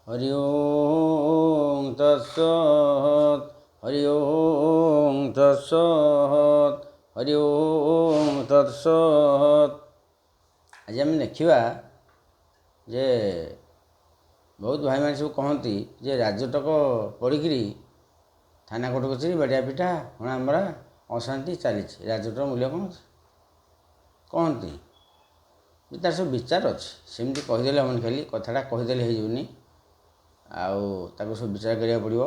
हरि ओम तत्सत् हरि ओम तत्सत् हरि ओम तत्सत्। आज आम देखा जे बहुत भाई मैंने सब कहती जे राजटक पड़िकी थाना कोर्ट कचेरी बाड़िया पिटा हणामरा अशांति चली राजटर मूल्य कौन कहती तार सब विचार अच्छे सेमती कहीदे हम खाली कथाटा कहीदे होनी आउ सब विचार करा पड़ो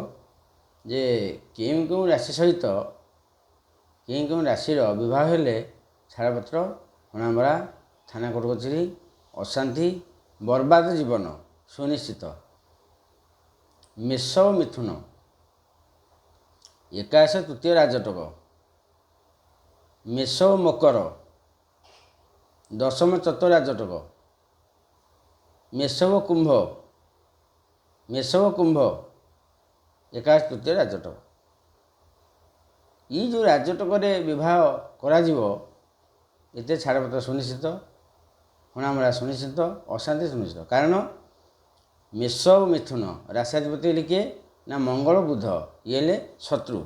जे क्यों क्यों राशि सहित क्यों क्यों राशि विवाह हेले छाड़पत्र हणामरा थाना कोर्ट कचेरी अशांति बर्बाद जीवन सुनिश्चित। मेष मिथुन एकादश तृतीय राजटक मेष मकर दशम चतुर राजटक मेष कुंभ एकादश तृतीय राजटक ये जो राजटक विवाह करते छाड़पत्र सुनिश्चित हणामरा सुनिश्चित अशांति सुनिश्चित। कारण मेष मिथुन राशिपति लिखे ना मंगल बुध ये शत्रु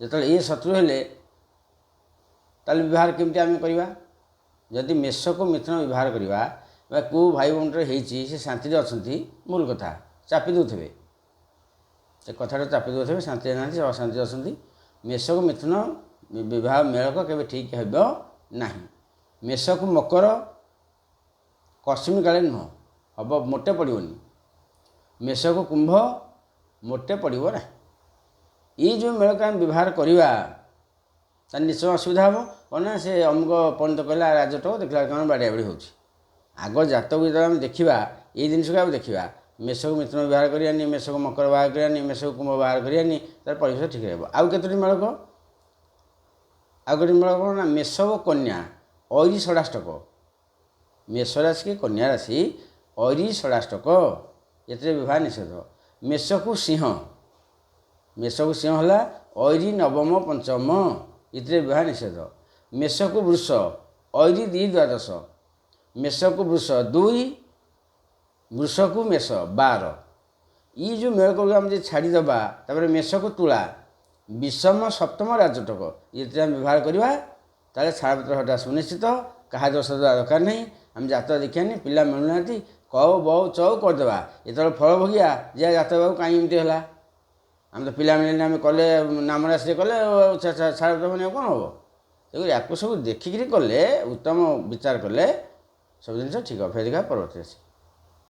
जो ये शत्रु हेले ताल व्यवहार केमती आम करवा जदि मेष को मिथुन व्यवहार करवा को भाई भौणी से शांति अच्छा मूल कथा चापी दौथे से कथा चापी दौथे शांति ना अशांति अच्छा मेष को मिथुन विवाह मेलक के ठीक होना। मेष को मकर कस्मी काले नुह हम मोटे पड़ोनी। मेष को कुंभ मोटे पड़ो ना। ये जो मेलक आम व्यवहार करवा निश्चय असुविधा हम कौन से अमुक पंडित कहला राजटक देखला कौन बाड़िया बाड़ी हो आग जातक जो देखा ये जिनस को देखा मेष को मिथुन व्यवहार करानी मेष को मकर व्यवहार करानी मेष को कुंभ व्यवहार करानी तार परिवेश ठीक रहा। आउ कतोटी मेलक आउ गोटे मेलक कौन ना मेष को कन्या ऐरी षडाष्टक मेष राशि की कन्या राशि ऐरी षडाष्टक ये विवाह निषेध। मेष को सिंह है ऐरी नवम पंचम ये विवाह निषेध। मेष को वृष ऐरी दी द्वादश मेष को वृष दुई वृष को मेष 12 ये जो मेल को आम छाड़ीदबा तापर मेष को तुला विषम सप्तम राजटक ये व्यवहार करवा ताले छाड़पत्र हटा सुनिश्चित क्या दोष दरकार नहीं। आम जात देखिए पिला मिलूना कौ बौ चौ करदे ये फल भोगिया जे जात बाबू कहीं एमती है आम तो पिला मिलने आम कले नाम राशि कले छाड़पत्र बन कौन हम तेज या सब देखिक कले उत्तम विचार कले सब जिन ठीक है। फेर देखा परवर्ती।